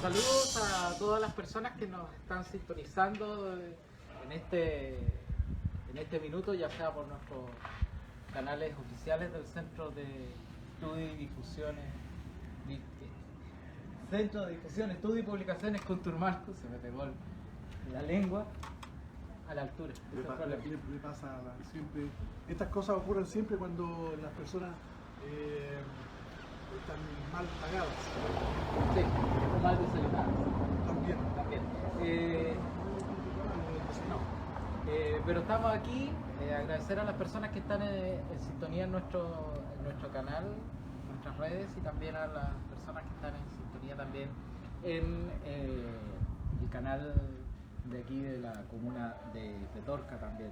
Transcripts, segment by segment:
Saludos a todas las personas que nos están sintonizando en este minuto, ya sea por nuestros canales oficiales del Centro de Estudio y Difusiones, Centro de Difusión, Estudio y Publicaciones Conturmarco, se me pegó la lengua a la altura. Le pasa siempre, estas cosas ocurren siempre cuando las personas están mal pagadas. Sí, o mal desayunadas. También. Pero estamos aquí, agradecer a las personas que están en sintonía en nuestro canal, en nuestras redes, y también a las personas que están en sintonía también en el canal de aquí de la comuna de Petorca también.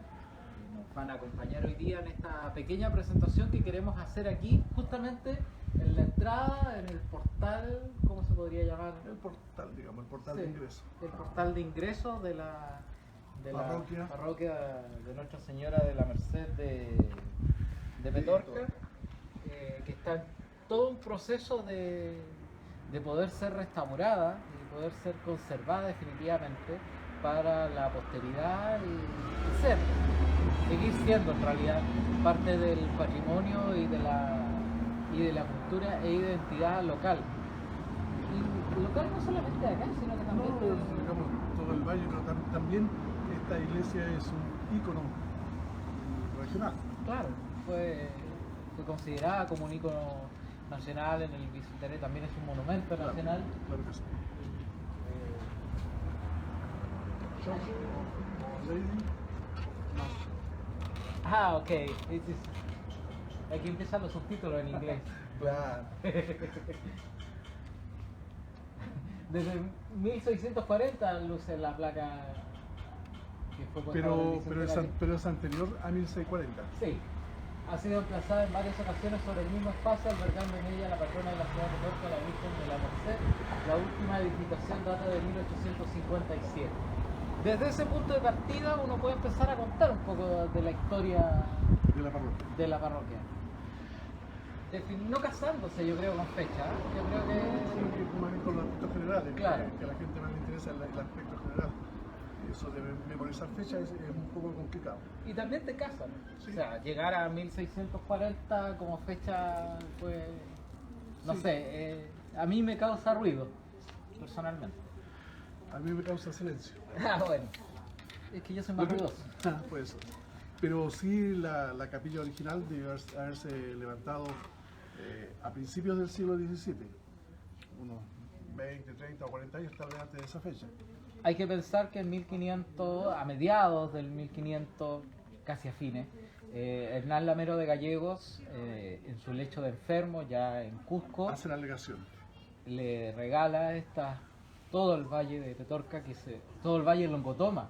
Nos van a acompañar hoy día en esta pequeña presentación que queremos hacer aquí, justamente en la entrada, en el portal, ¿cómo se podría llamar? El portal, digamos, el portal Sí, de ingreso. el portal de ingreso de la parroquia de Nuestra Señora de la Merced de Petorca, que está en todo un proceso de poder ser restaurada y poder ser conservada definitivamente para la posteridad y seguir siendo en realidad parte del patrimonio y de la cultura e identidad local. Y local no solamente de acá, sino que también Digamos, todo el valle, pero también esta iglesia es un ícono regional. claro, fue considerada como un ícono nacional en el Bicentenario, también es un monumento nacional. Claro que sí. Lady. Ah, ok. Aquí empiezan los subtítulos en inglés. Claro. Desde 1640 luce la placa que fue puesta en el Bicentenario. Pero es anterior a 1640. Sí, ha sido emplazada en varias ocasiones sobre el mismo espacio, albergando en ella la patrona de la ciudad de Petorca, la Virgen de la Merced. La última edificación data de 1857. Desde ese punto de partida uno puede empezar a contar un poco de la historia De la parroquia. No casándose, yo creo, con fecha. Yo creo que... Sí, más bien con los aspectos generales, Claro. que a la gente más le interesa el aspecto general. Eso de memorizar fechas es un poco complicado. Y también te casan. Sí. O sea, llegar a 1640 como fecha, pues... No Sí. sé, a mí me causa ruido, personalmente. A mí me causa silencio. Ah, bueno. Es que yo soy más ruidoso. Pues, pero sí la capilla original debe haberse levantado a principios del siglo XVII, unos 20, 30 o 40 años tal vez antes de esa fecha. Hay que pensar que en 1500, a mediados del 1500, casi a fines, Hernán Lamero de Gallegos, en su lecho de enfermo, ya en Cusco, Hace la alegación. le regala todo el valle de Petorca, todo el valle de Longotoma,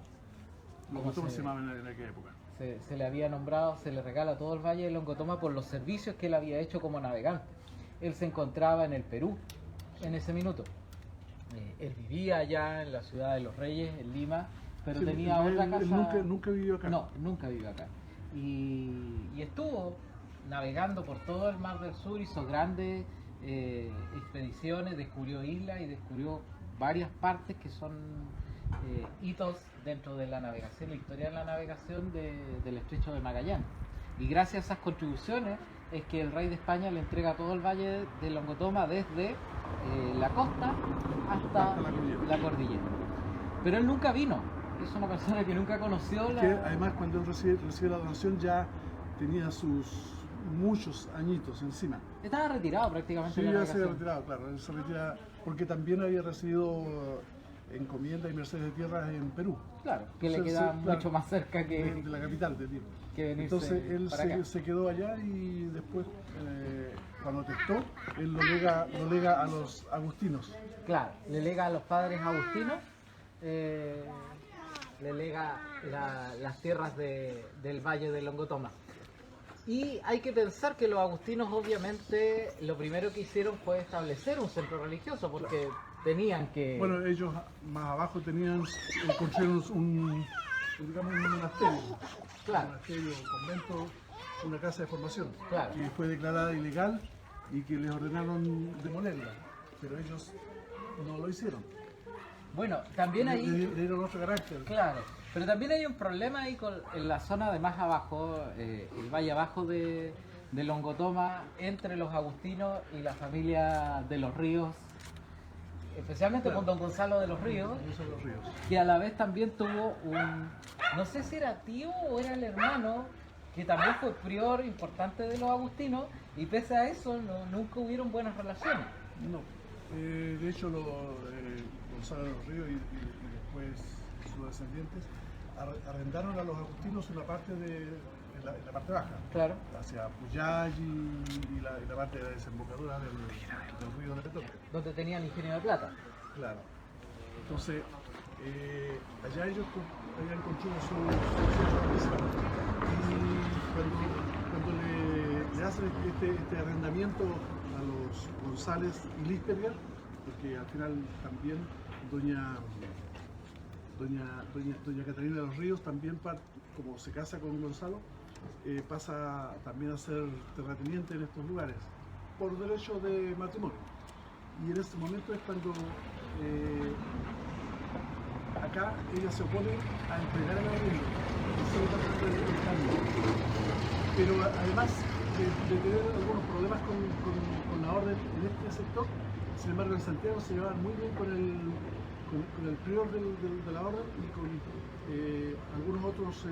¿Cómo se llamaba en aquella época? se le había nombrado, se le regala todo el valle de Longotoma por los servicios que él había hecho como navegante. Él se encontraba en el Perú en ese minuto. Él vivía allá en la ciudad de Los Reyes, en Lima, pero Sí, tenía otra casa. Él nunca vivió acá. No, nunca vivió acá. Y estuvo navegando por todo el Mar del Sur, hizo grandes expediciones, descubrió islas y descubrió varias partes que son hitos dentro de la navegación, la historia de la navegación del Estrecho de Magallanes. Y gracias a esas contribuciones es que el rey de España le entrega todo el valle de Longotoma desde la costa hasta la cordillera. Pero él nunca vino, es una persona que nunca conoció Que además cuando él recibe la donación ya tenía sus muchos añitos encima. Estaba retirado prácticamente Sí, de la ya se había navegación. retirado, claro. Él se retira porque también había recibido encomienda y mercedes de tierras en Perú. Claro, que le Entonces, queda claro, mucho más cerca de que la capital de Lima. venirse Entonces él para acá. se quedó allá y después, cuando testó, él lo lega a los agustinos. Claro, le lega a los padres agustinos, le lega las tierras del valle de Longotoma. Y hay que pensar que los agustinos obviamente lo primero que hicieron fue establecer un centro religioso porque tenían que... Bueno, ellos más abajo construyeron digamos, un monasterio. Claro. Un monasterio, un convento, una casa de formación. Claro. Que fue declarada ilegal y que les ordenaron demolerla. Pero ellos no lo hicieron. Bueno, también ahí... Le dieron otro carácter. Claro, pero también hay un problema ahí en la zona de más abajo, el valle abajo de Longotoma, entre los agustinos y la familia de los Ríos, especialmente claro, con don Gonzalo de los Ríos, que a la vez también tuvo no sé si era tío o era el hermano, que también fue prior importante de los agustinos, y pese a eso nunca hubieron buenas relaciones. No, de hecho Gonzalo de los Ríos y después sus descendientes arrendaron a los agustinos en la parte en la parte baja, claro, hacia Puyalli y la parte de la desembocadura del río de Petorca, donde tenían ingenio de plata. Claro. Entonces, allá ellos habían construido su y cuando le hacen este arrendamiento a los González y Lichtenberg, porque al final también doña Catalina de los Ríos también, como se casa con Gonzalo, pasa también a ser terrateniente en estos lugares por derecho de matrimonio. Y en este momento es cuando acá ella se opone a entregar el arriendo, pero además de tener algunos problemas con la orden en este sector, sin embargo en Santiago se llevaban muy bien con el prior de la orden y con algunos otros,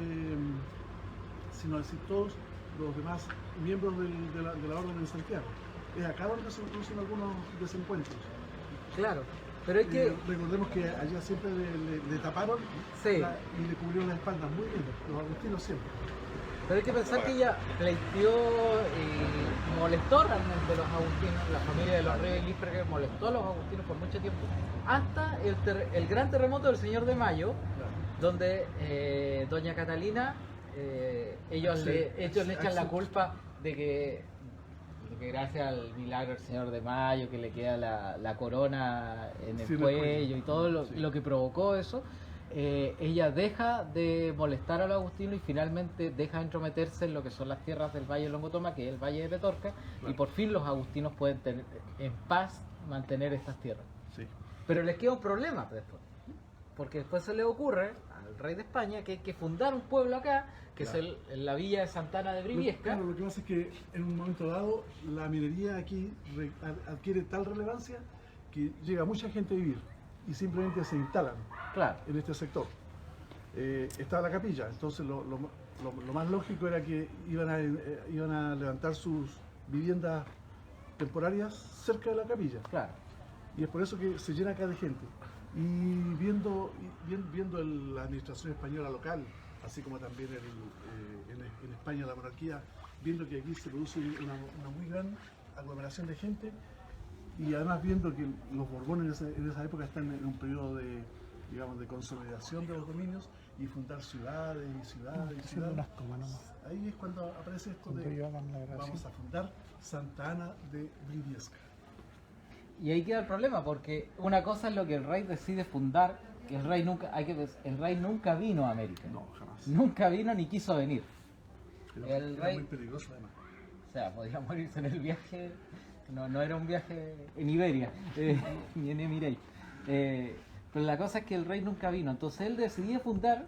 si no decir todos, los demás miembros de la orden en Santiago. Es acá donde se producen algunos desencuentros. Claro, pero es que... recordemos que allá siempre le taparon, sí, y le cubrieron la espalda muy bien, los agustinos siempre. Pero hay que pensar que ella pleiteó y molestó realmente a los agustinos, la familia de los Ríos y Lichtenberg molestó a los agustinos por mucho tiempo, hasta el gran terremoto del Señor de Mayo, claro, donde doña Catalina, ellos le echan la culpa de que gracias al milagro del Señor de Mayo, que le queda la corona en el cuello y todo lo que provocó eso, ella deja de molestar a los agustinos y finalmente deja de entrometerse en lo que son las tierras del Valle de Longotoma, que es el Valle de Petorca, claro, y por fin los agustinos pueden tener en paz mantener estas tierras. Sí. Pero les queda un problema después, porque después se le ocurre al rey de España que hay que fundar un pueblo acá, que claro, es la villa de Santana de Briviesca. Claro, lo que pasa es que en un momento dado la minería aquí adquiere tal relevancia que llega mucha gente a vivir y simplemente se instalan, claro, en este sector. Está la capilla, entonces lo más lógico era que iban a levantar sus viviendas temporarias cerca de la capilla. Claro. Y es por eso que se llena acá de gente. Y viendo la administración española local, así como también en España la monarquía, viendo que aquí se produce una muy gran aglomeración de gente, y además viendo que los Borbones en esa época están en un periodo de consolidación de los dominios y fundar ciudades. Ahí es cuando aparece esto de vamos a fundar Santa Ana de Briviesca. Y ahí queda el problema, porque una cosa es lo que el rey decide fundar, que el rey nunca vino a América. No, jamás. Nunca vino ni quiso venir. Era muy peligroso además. O sea, podía morirse en el viaje. No era un viaje en Iberia, ni en Emirate. Pero la cosa es que el rey nunca vino, entonces él decidía fundar,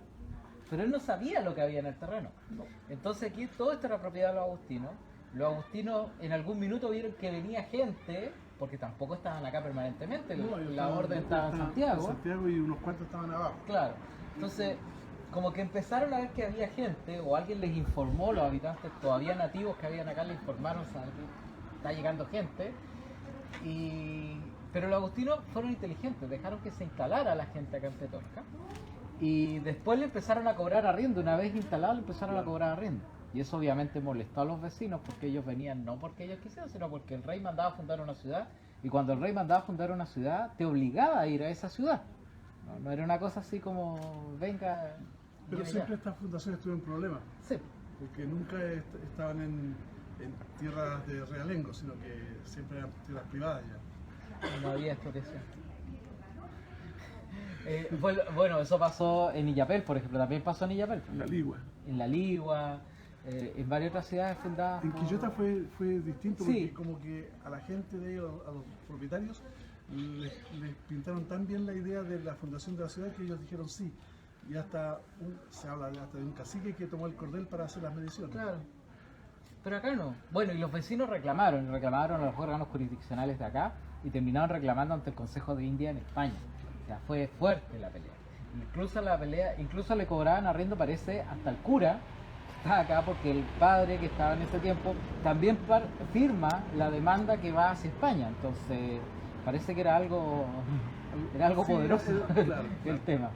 pero él no sabía lo que había en el terreno. No. Entonces aquí todo esto era propiedad de los agustinos. Los agustinos en algún minuto vieron que venía gente, porque tampoco estaban acá permanentemente, no, la orden estaba en Santiago. Y unos cuantos estaban abajo. Claro, entonces como que empezaron a ver que había gente, o alguien les informó, los habitantes todavía nativos que habían acá, les informaron, ¿sabes? Está llegando gente, pero los agustinos fueron inteligentes, dejaron que se instalara la gente acá en Petorca y después le empezaron a cobrar arriendo. Una vez instalado le empezaron a cobrar arriendo, y eso obviamente molestó a los vecinos, porque ellos venían no porque ellos quisieran, sino porque el rey mandaba a fundar una ciudad, y cuando el rey mandaba a fundar una ciudad te obligaba a ir a esa ciudad, no era una cosa así como venga. Pero siempre estas fundaciones tuvieron problemas, sí, porque nunca estaban en tierras de realengo, sino que siempre eran tierras privadas ya. No había expropiación. Bueno, eso pasó en Illapel, por ejemplo, también pasó en Illapel. En la Ligua. En la Ligua, en varias otras ciudades fundadas. En Quillota fue distinto, Sí. porque como que a la gente de ellos, a los propietarios, les pintaron tan bien la idea de la fundación de la ciudad que ellos dijeron sí. Y se habla hasta de un cacique que tomó el cordel para hacer las mediciones. Claro. Pero acá no. Bueno, y los vecinos reclamaron a los órganos jurisdiccionales de acá y terminaron reclamando ante el Consejo de India en España. O sea, fue fuerte la pelea. Incluso le cobraban arriendo, parece, hasta el cura que estaba acá, porque el padre que estaba en ese tiempo también firma la demanda que va hacia España. Entonces, parece que era algo Sí, poderoso claro. el tema.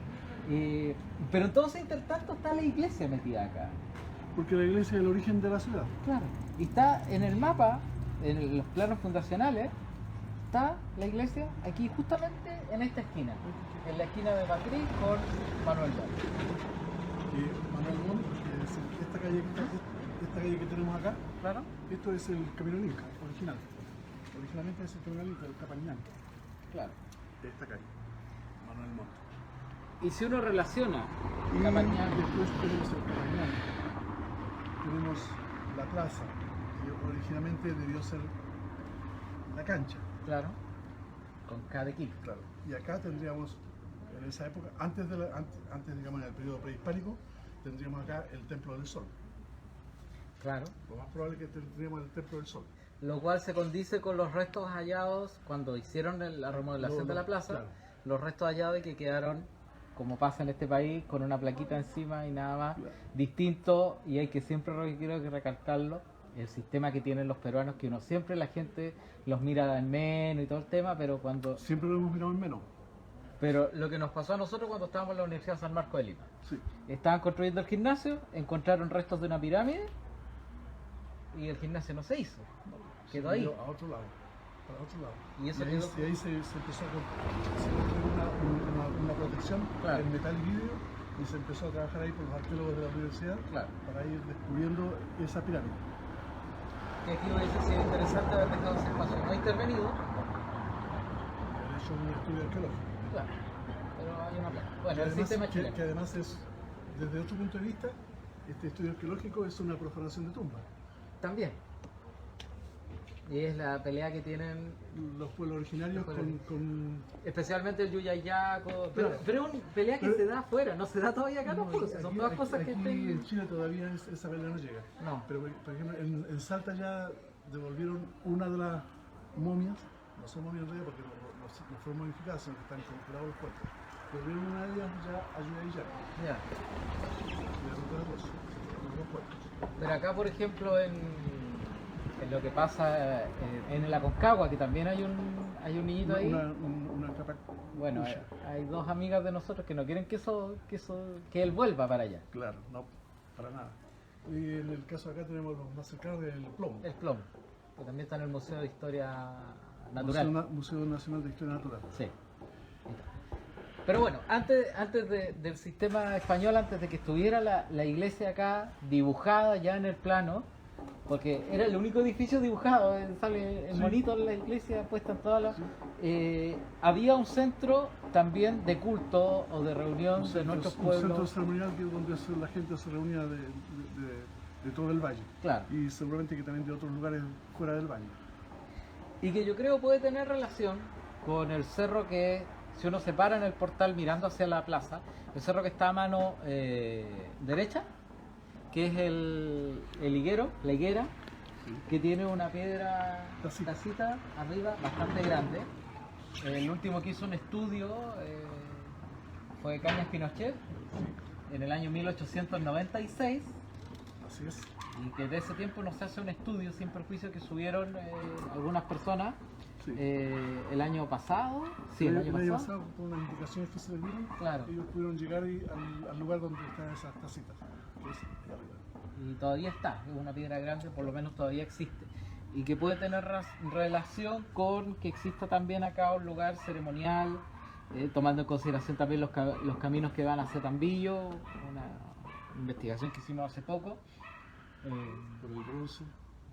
Pero entonces, entre tanto, está la iglesia metida acá. Porque la iglesia es el origen de la ciudad. Claro. Y está en el mapa, en los planos fundacionales, está la iglesia aquí justamente en esta esquina. En la esquina de Macri con Manuel Montt. Manuel Montt, esta calle que tenemos acá, Claro. esto es el Camino Inca, original. Originalmente es el Camino Inca, el Capañán, Claro. de esta calle. Manuel Montt. Y si uno relaciona Y Capañán, después tenemos el Capañán. Tenemos la plaza, que originalmente debió ser la cancha. claro, con cada equipo. Claro. Y acá tendríamos, en esa época, antes digamos, en el periodo prehispánico, tendríamos acá el Templo del Sol. Claro. Lo más probable es que tendríamos el Templo del Sol. Lo cual se condice con los restos hallados cuando hicieron la remodelación de la plaza, claro. los restos hallados y que quedaron, como pasa en este país, con una plaquita encima y nada más, Claro. distinto, y hay que siempre quiero que recalcarlo, el sistema que tienen los peruanos, que uno siempre la gente los mira en menos y todo el tema, Siempre lo hemos mirado en menos. pero lo que nos pasó a nosotros cuando estábamos en la Universidad San Marcos de Lima. Sí. Estaban construyendo el gimnasio, encontraron restos de una pirámide y el gimnasio no se hizo. Quedó ahí. A otro lado. Para otro lado. Y eso ahí, quedó- y ahí se empezó a construir una protección Claro. en metal y vidrio, y se empezó a trabajar ahí por los arqueólogos de la universidad, Claro. para ir descubriendo esa pirámide. Que aquí hubiese sido interesante haber dejado ese espacio no intervenido. Haber hecho un estudio arqueológico. Claro, pero hay una plata. Bueno, Que el además, sistema chileno. que además es, desde otro punto de vista, este estudio arqueológico es una profanación de tumbas. También. Y es la pelea que tienen Los pueblos originarios con especialmente el Yuyayaco. Pero, Claro. pero es una pelea que Pero- se da afuera, no se da todavía acá tampoco. aquí- Son todas cosas que aquí estén. en Chile todavía esa pelea no llega. No. Pero por ejemplo, en Salta ya devolvieron una de las momias, no son momias en realidad porque no fueron modificadas, sino que están congelados los cuerpos. Devolvieron una de ellas ya a Yuyayaco, Ya. de la ruta de los cuerpos. Pero acá, por ejemplo, en lo que pasa en el Aconcagua, que también hay un niñito ahí. Una capa. Bueno, Uy, hay dos amigas de nosotros que no quieren que él vuelva para allá. claro, no, para nada. Y en el caso de acá tenemos los más cercanos del plomo. El plomo, que también está en el Museo de Historia Natural. Museo Nacional de Historia Natural. Sí. Pero bueno, antes del sistema español, antes de que estuviera la iglesia acá dibujada ya en el plano, porque era el único edificio dibujado, sale el Sí. monito en la iglesia puesta en todas las... Sí. Había un centro también de culto o de reunión de nuestros Un centro pueblos. ceremonial que es donde la gente se reunía de todo el valle. Claro. Y seguramente que también de otros lugares fuera del valle. Y que yo creo puede tener relación con el cerro que, si uno se para en el portal mirando hacia la plaza, el cerro que está a mano derecha, que es el higuero, la higuera, que tiene una piedra tacita arriba bastante grande. El último que hizo un estudio fue Cañas Pinochet en el año 1896. Así es. Y que de ese tiempo no se hace un estudio sin perjuicio que subieron algunas personas Sí. el año pasado. Sí, el año pasado. Con las indicaciones que se les dieron, Claro. ellos pudieron llegar al lugar donde están esas tacitas, que es ahí arriba. Y todavía está, es una piedra grande, por lo menos todavía existe. Y que puede tener relación con que exista también acá un lugar ceremonial, tomando en consideración también los caminos que van hacia Tambillo, una investigación que hicimos hace poco. Por el bronce.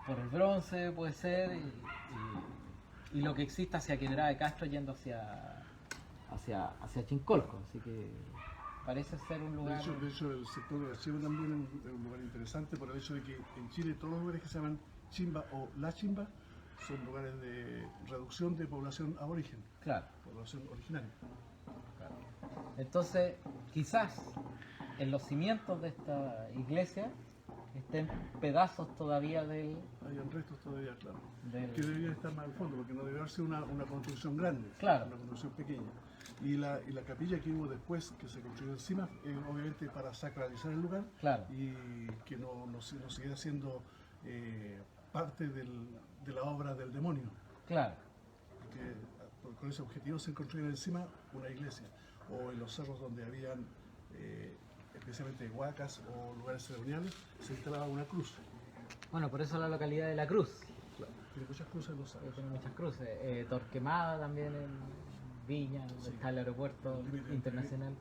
Por el bronce puede ser, y lo que existe hacia Quebrada de Castro yendo hacia Chincolco. Así que parece ser un lugar... De hecho el sector de archivo también es un lugar interesante por el hecho de que en Chile todos los lugares que se llaman Chimba o La Chimba son lugares de reducción de población aborigen, Claro. población originaria. Claro. Entonces, quizás en los cimientos de esta iglesia estén pedazos todavía del... Hay restos todavía, claro. Del... Que deberían estar más al fondo, porque no debe haber sido una construcción grande, claro. Una construcción pequeña. Y la capilla que hubo después, que se construyó encima, obviamente para sacralizar el lugar, claro. Y que no siguiera siendo parte de la obra del demonio. Claro. Porque con ese objetivo se construyó encima una iglesia, o en los cerros donde habían especialmente huacas o lugares ceremoniales, se instalaba una cruz. Bueno, por eso la localidad de La Cruz. Claro, tiene muchas cruces en los cerros. Tiene muchas cruces. Torquemada también en Viña, donde está el aeropuerto internacional.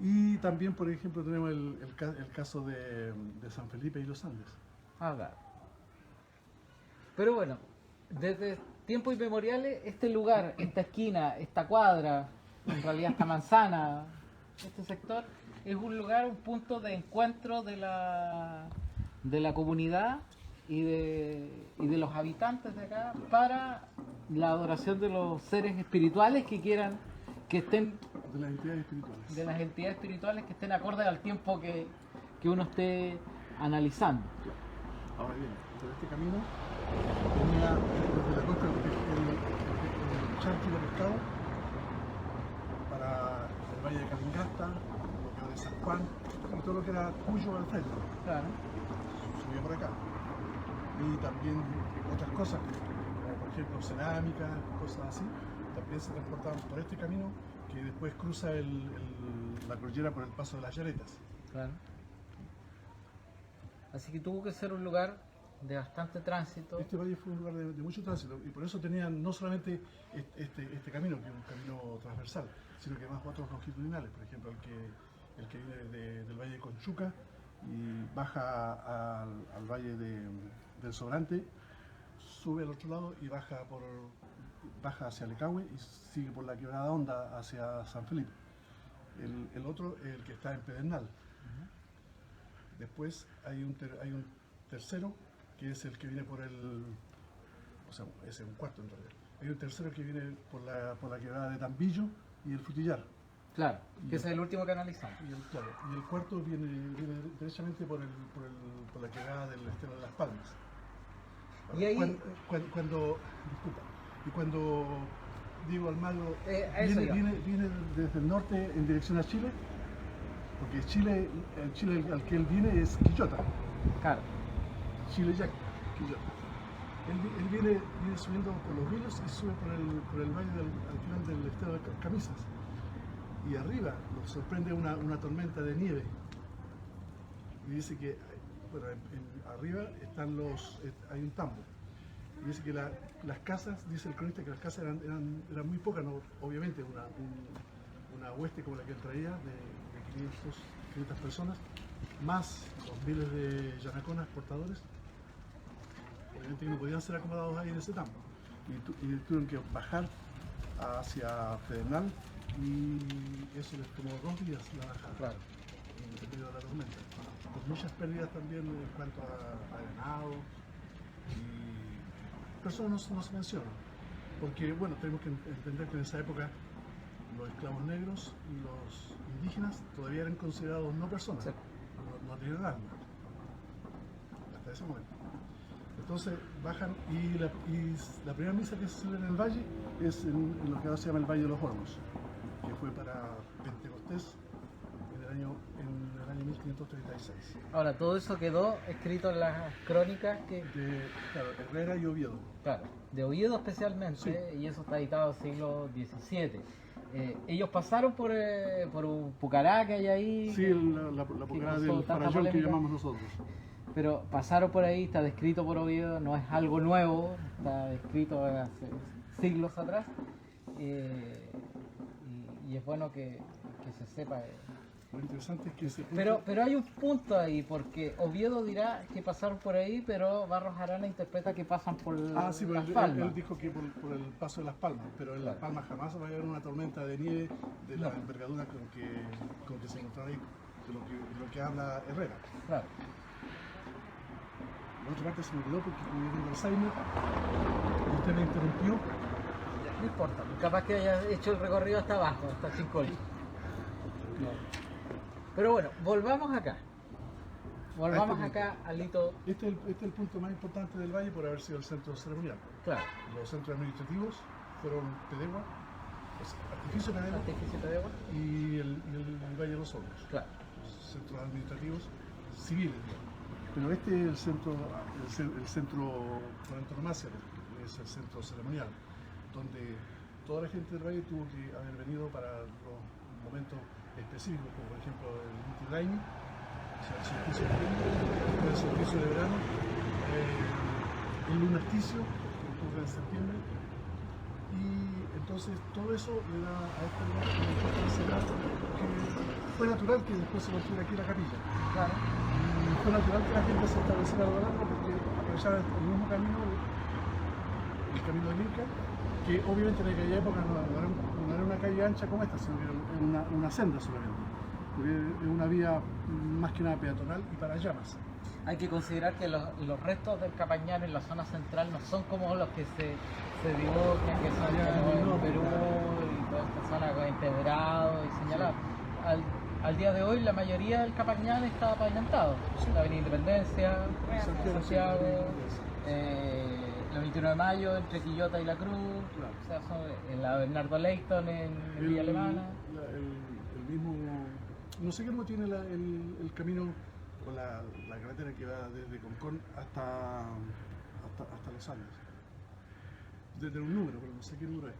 Y también, por ejemplo, tenemos el caso de San Felipe y los Andes. Claro. Pero bueno, desde tiempos inmemoriales, este lugar, esta esquina, esta cuadra, en realidad esta manzana, este sector, es un lugar, un punto de encuentro de la comunidad y de los habitantes de acá para la adoración de los seres espirituales que quieran, que estén... De las entidades espirituales. De las entidades espirituales que estén acordes al tiempo que uno esté analizando. Ahora bien, por este camino venía desde la costa el charqui de pescado para el valle de Calingasta, lo que era de San Juan y todo lo que era Cuyo al frente. Claro. Subía por acá. Y también otras cosas, como por ejemplo cerámica, cosas así, también se transportaban por este camino que después cruza la cordillera por el paso de las Yaretas. Claro. Así que tuvo que ser un lugar de bastante tránsito. Este valle fue un lugar de mucho tránsito y por eso tenían no solamente este camino, que es un camino transversal, sino que más otros longitudinales, por ejemplo el que viene del valle de Conchuca y baja al valle del Sobrante, sube al otro lado y baja hacia Lecahue y sigue por la Quebrada Honda hacia San Felipe. El otro es el que está en Pedernal. Después hay un tercero que es el que viene por o sea, ese es un cuarto en realidad. Hay un tercero que viene por la Quebrada de Tambillo y el Frutillar. Claro, que ese es el último que analizamos. Y el cuarto viene derechamente por la quebrada del Estero de las Palmas. Y ahí... Cuando Diego Almagro viene desde el norte en dirección a Chile, porque el Chile al que él viene es Quillota. Claro. Chile ya Quillota. Él viene subiendo por los vilos y sube por el valle al final del Estero de Camisas. Y arriba nos sorprende una tormenta de nieve. Y dice que, bueno, arriba hay un tambo. Y dice que las casas, dice el cronista, que las casas eran muy pocas, ¿no? Obviamente una hueste como la que él traía, de 500 personas, más los miles de yanaconas portadores, obviamente que no podían ser acomodados ahí en ese tambo. Y tuvieron que bajar hacia Pedernal, y eso les tomó 2 días la bajada. Claro. En el periodo de la tormenta. Pues muchas pérdidas también en cuanto a ganado, pero eso no se menciona, porque bueno, tenemos que entender que en esa época los esclavos negros y los indígenas todavía eran considerados no personas, sí. no tenían alma, hasta ese momento. Entonces bajan y la primera misa que se celebra en el valle es en lo que ahora se llama el Valle de los Hornos, que fue para Pentecostés en el año 1536. Ahora, todo eso quedó escrito en las crónicas claro, Herrera y Oviedo. Claro, de Oviedo especialmente, sí. Y eso está editado en el siglo XVII. Ellos pasaron por un Pucará que hay ahí. Sí, la Pucará del Farallón que llamamos nosotros. Pero pasaron por ahí, está descrito por Oviedo, no es algo nuevo, está descrito hace siglos atrás. Y es bueno que se sepa Lo interesante es que ese punto... Pero hay un punto ahí, porque Oviedo dirá que pasaron por ahí, pero Barros Arana interpreta que pasan por sí, Las él Palmas. dijo que por el paso de Las Palmas, pero en Las Palmas jamás va a haber una tormenta de nieve de la envergadura con que se encontró ahí, de lo que habla Herrera. Claro. La otra parte se me olvidó porque como yo tengo Alzheimer, usted me interrumpió. No importa, capaz que haya hecho el recorrido hasta abajo, hasta Chincoli. Pero bueno, volvamos acá. Volvamos acá al hito. Este es el punto más importante del valle por haber sido el centro ceremonial. Claro. Los centros administrativos fueron Pedegua, Artificio Pedegua y el Valle de los Hornos. Claro. Los centros administrativos civiles. Pero este es el centro por antonomasia, es el centro ceremonial, donde toda la gente del valle tuvo que haber venido para los momentos específicos, como por ejemplo el Inti Raymi, el solsticio de verano, el lunarticio, que ocurre en septiembre, y entonces todo eso le da a este lugar una importancia que fue natural que después se construyera aquí la capilla. Claro. Y fue natural que la gente se estableciera a lo largo porque aprovechaba el mismo camino, el camino del Inca, que obviamente en aquella época no era una calle ancha como esta, sino que era una senda solamente. Era una vía más que nada peatonal y para llamas. Hay que considerar que los restos del Capañán en la zona central no son como los que se dibujan, que son en Perú y toda esta zona con empedrado y señalado. Al día de hoy la mayoría del Capañán está pavimentado. La Avenida Independencia, Santiago, el 21 de mayo entre Quillota y La Cruz, o sea, en la Bernardo Leighton en Villa Alemana. El mismo, no sé qué no tiene el camino o la carretera que va desde Concón hasta Los Andes. Desde un número, pero no sé qué número es.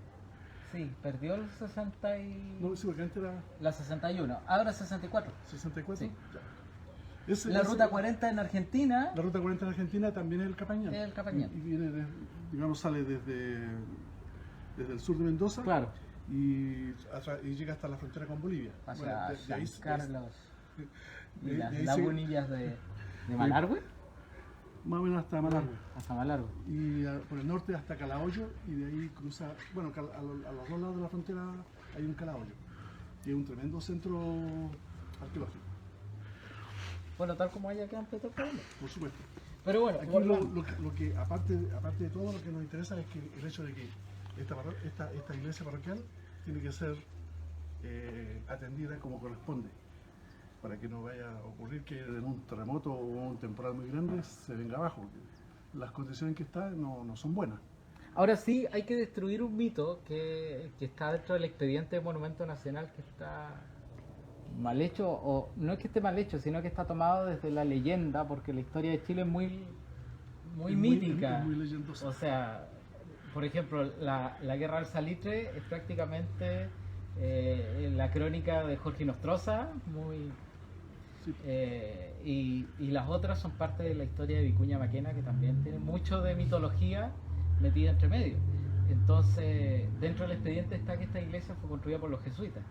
Sí, perdió el 60 y... No, sí, porque antes era... La 61, ahora 64. ¿64? Sí. Ya. La ruta 40 en Argentina. La ruta 40 en Argentina también es el Capañán. Es el Capañán. Y viene, digamos, sale desde el sur de Mendoza. Claro. Y llega hasta la frontera con Bolivia. Hacia de San Carlos. Y de las ahí lagunillas de Malargüe. Más o menos hasta Malargüe. Hasta Malargüe. Y por el norte hasta Calahoyo, y de ahí cruza, bueno, a los dos lados de la frontera hay un Calahoyo. Y es un tremendo centro arqueológico. Bueno, tal como hay acá en Petorca. Por supuesto. Pero bueno, aquí lo que aparte de todo, lo que nos interesa es que el hecho de que esta iglesia parroquial tiene que ser atendida como corresponde, para que no vaya a ocurrir que en un terremoto o un temporal muy grande se venga abajo. Las condiciones en que está no son buenas. Ahora sí, hay que destruir un mito que está dentro del expediente de Monumento Nacional, que está mal hecho, o no es que esté mal hecho, sino que está tomado desde la leyenda, porque la historia de Chile es muy mítica. Muy legendosa. O sea, por ejemplo, la Guerra del Salitre es prácticamente la crónica de Jorge Nostroza, muy... Sí. Y las otras son parte de la historia de Vicuña Maquena, que también tiene mucho de mitología metida entre medio. Entonces, dentro del expediente está que esta iglesia fue construida por los jesuitas.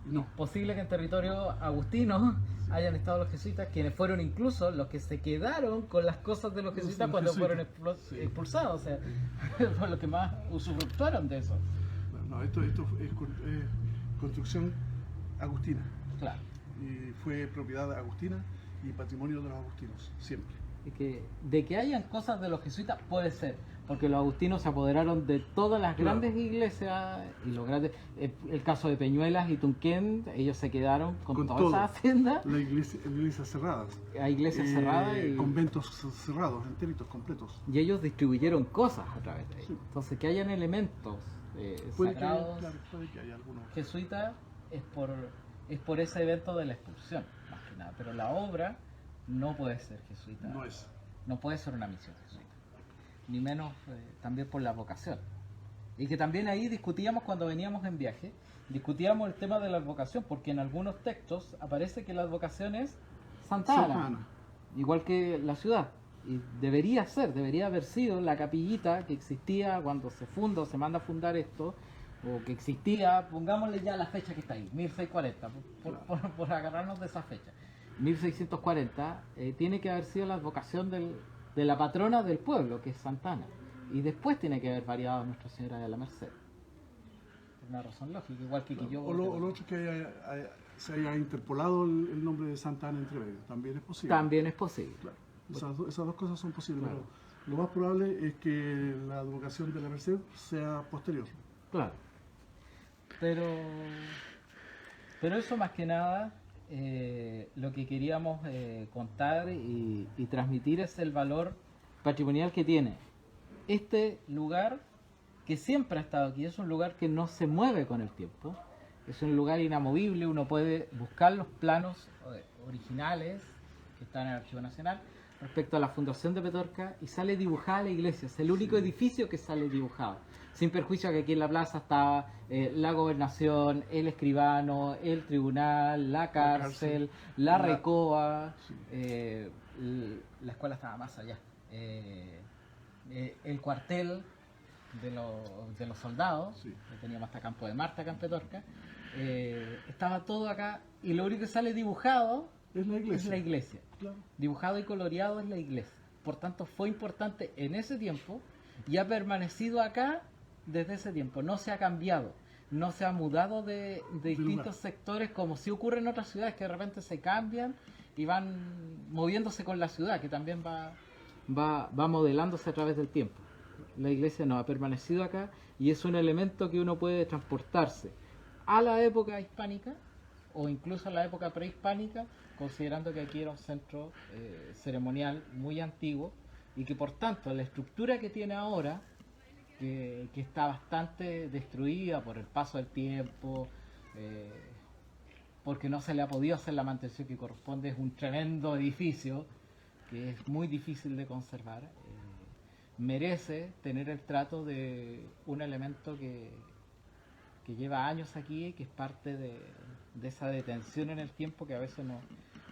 No. Es posible que en territorio agustino hayan estado los jesuitas, quienes fueron incluso los que se quedaron con las cosas de los jesuitas cuando fueron expulsados, o sea, por los que más usufructuaron de eso. No, esto es construcción agustina. Claro. Y fue propiedad agustina y patrimonio de los agustinos, siempre. Y de que hayan cosas de los jesuitas puede ser, porque los agustinos se apoderaron de todas las grandes iglesias y los grandes, el caso de Peñuelas y Tunquén, ellos se quedaron con todas esas haciendas. Las iglesias cerradas. Hay iglesias cerradas y conventos cerrados, enteritos, completos. Y ellos distribuyeron cosas a través de ellos. Sí. Entonces, que hayan elementos sagrados puede que haya algunos jesuitas es por ese evento de la expulsión, más que nada. Pero la obra no puede ser jesuita. No puede ser una misión jesuita. Ni menos también por la vocación. Y que también ahí discutíamos cuando veníamos en viaje, discutíamos el tema de la advocación, porque en algunos textos aparece que la advocación es Santa Ana, igual que la ciudad. Y debería haber sido la capillita que existía cuando se funda o se manda a fundar esto, o que existía, pongámosle ya la fecha que está ahí, 1640, por agarrarnos de esa fecha. 1640 tiene que haber sido la advocación de la patrona del pueblo, que es Santa Ana. Y después tiene que haber variado Nuestra Señora de la Merced. Por una razón lógica, igual que yo. O lo otro que se haya interpolado el nombre de Santa Ana entre medio, también es posible. También es posible. Claro. Esas dos cosas son posibles, claro. Pero lo más probable es que la advocación de la Merced sea posterior. Claro. Pero eso más que nada, lo que queríamos contar y transmitir es el valor patrimonial que tiene este lugar, que siempre ha estado aquí. Es un lugar que no se mueve con el tiempo, es un lugar inamovible. Uno puede buscar los planos originales que están en el Archivo Nacional respecto a la fundación de Petorca y sale dibujada la iglesia. Es el único edificio que sale dibujado, sin perjuicio a que aquí en la plaza estaba la gobernación, el escribano, el tribunal, la cárcel, la recoba, la escuela estaba más allá, el cuartel de los soldados, que teníamos hasta Campo de Marte acá en Petorca, estaba todo acá, y lo único que sale dibujado es la iglesia. Claro. Dibujado y coloreado es la iglesia. Por tanto, fue importante en ese tiempo y ha permanecido acá desde ese tiempo. No se ha cambiado, no se ha mudado de distintos sectores, como sí ocurre en otras ciudades, que de repente se cambian y van moviéndose con la ciudad, que también va modelándose a través del tiempo. La iglesia no ha permanecido acá y es un elemento que uno puede transportarse a la época hispánica o incluso a la época prehispánica, considerando que aquí era un centro ceremonial muy antiguo y que por tanto la estructura que tiene ahora, que está bastante destruida por el paso del tiempo, porque no se le ha podido hacer la mantención que corresponde, es un tremendo edificio que es muy difícil de conservar, merece tener el trato de un elemento que lleva años aquí y que es parte de esa detención en el tiempo que a veces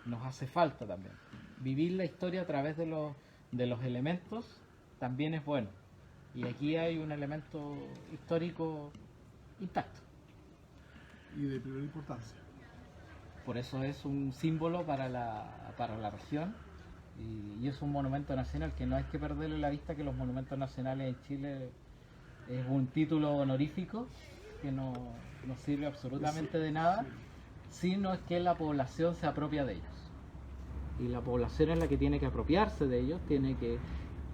nos hace falta también. Vivir la historia a través de los elementos también es bueno. Y aquí hay un elemento histórico intacto. Y de primera importancia. Por eso es un símbolo para la región y es un monumento nacional que no hay que perderle la vista, que los monumentos nacionales en Chile es un título honorífico que no sirve absolutamente de nada, sino es que la población se apropia de ellos. Y la población es la que tiene que apropiarse de ellos, tiene que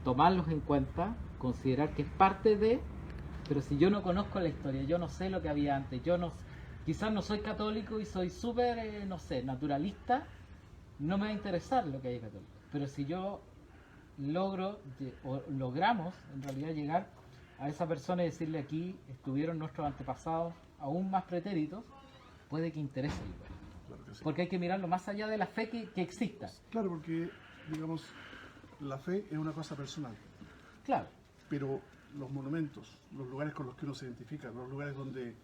tomarlos en cuenta, considerar que es parte de, pero si yo no conozco la historia, yo no sé lo que había antes, quizás no soy católico y soy súper, naturalista, no me va a interesar lo que hay católico. Pero si yo logramos en realidad llegar a esa persona y decirle aquí estuvieron nuestros antepasados aún más pretéritos, puede que interese el lugar. Claro que sí. Porque hay que mirarlo más allá de la fe que exista. Claro, porque, digamos, la fe es una cosa personal. Claro. Pero los monumentos, los lugares con los que uno se identifica, los lugares donde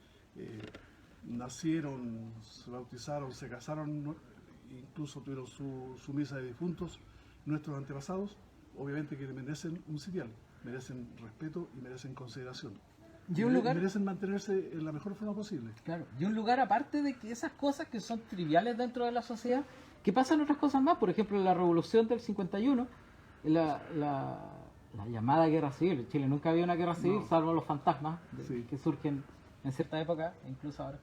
nacieron, se bautizaron, se casaron, incluso tuvieron su misa de difuntos, nuestros antepasados, obviamente que merecen un sitial, merecen respeto y merecen consideración. Y un lugar, merecen mantenerse en la mejor forma posible. Claro, y un lugar aparte de que esas cosas que son triviales dentro de la sociedad, que pasan otras cosas más. Por ejemplo, la revolución del 51, la llamada guerra civil. En Chile nunca había una guerra civil, salvo los fantasmas que surgen en cierta época, incluso ahora.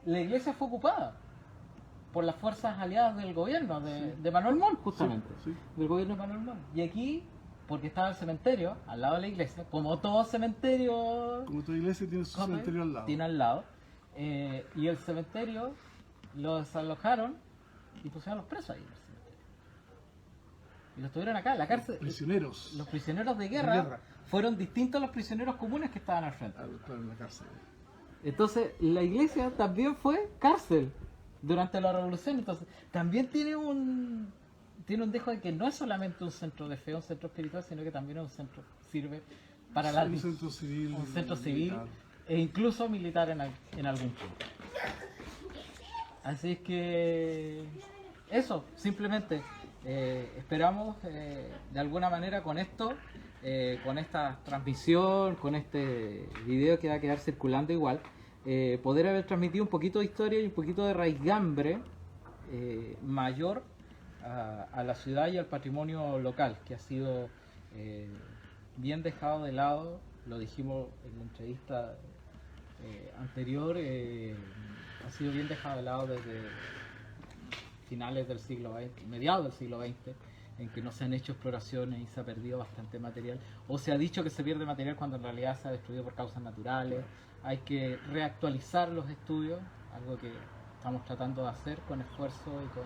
La iglesia fue ocupada por las fuerzas aliadas del gobierno de Manuel Montt, justamente, del gobierno de Manuel Montt. Y aquí, porque estaba el cementerio al lado de la iglesia, como todo cementerio... Como toda iglesia tiene su cementerio al lado. Tiene al lado. Y el cementerio lo desalojaron y pusieron a los presos ahí. Y los tuvieron acá, en la cárcel. Prisioneros. Los prisioneros de guerra fueron distintos a los prisioneros comunes que estaban al frente. Claro, en la cárcel. Entonces, la iglesia también fue cárcel durante la revolución. Entonces, también tiene un dejo de que no es solamente un centro de fe, un centro espiritual, sino que también es un centro, sirve para un centro civil, e incluso militar en algún punto. Así es que eso, simplemente esperamos de alguna manera con esto, con esta transmisión, con este video que va a quedar circulando igual, poder haber transmitido un poquito de historia y un poquito de raigambre mayor a la ciudad y al patrimonio local, que ha sido bien dejado de lado. Lo dijimos en la entrevista anterior, ha sido bien dejado de lado desde finales del siglo XX, mediados del siglo XX, en que no se han hecho exploraciones y se ha perdido bastante material, o se ha dicho que se pierde material cuando en realidad se ha destruido por causas naturales. Hay que reactualizar los estudios, algo que estamos tratando de hacer con esfuerzo y con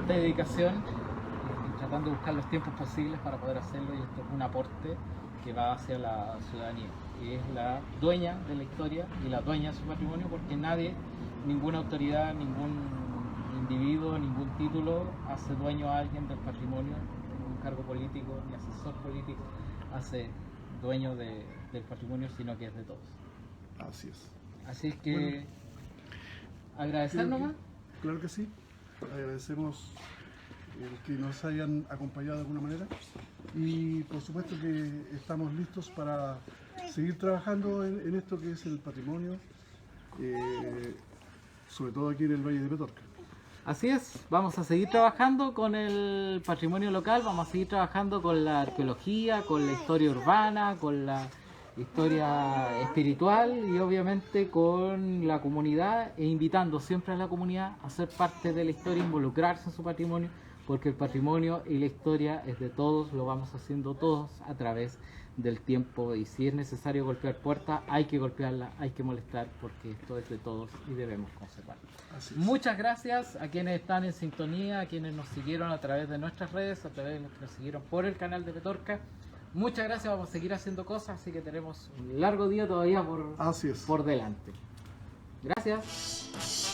dedicación, tratando de buscar los tiempos posibles para poder hacerlo, y esto es un aporte que va hacia la ciudadanía, que es la dueña de la historia y la dueña de su patrimonio, porque nadie, ninguna autoridad, ningún individuo, ningún título hace dueño a alguien del patrimonio, ningún cargo político ni asesor político hace dueño del patrimonio, sino que es de todos. Así es. Así es que bueno, agradecer nomás. Claro que sí, agradecemos el que nos hayan acompañado de alguna manera, y por supuesto que estamos listos para seguir trabajando en esto que es el patrimonio, sobre todo aquí en el Valle de Petorca. Así es, vamos a seguir trabajando con el patrimonio local, vamos a seguir trabajando con la arqueología, con la historia urbana, con la historia espiritual y obviamente con la comunidad, e invitando siempre a la comunidad a ser parte de la historia, involucrarse en su patrimonio, porque el patrimonio y la historia es de todos, lo vamos haciendo todos a través del tiempo, y si es necesario golpear puertas, hay que golpearla, hay que molestar, porque esto es de todos y debemos conservarlo. Muchas gracias a quienes están en sintonía, a quienes nos siguieron a través de nuestras redes, a través de los que nos siguieron por el canal de Petorca. Muchas gracias, vamos a seguir haciendo cosas, así que tenemos un largo día todavía por delante. Gracias.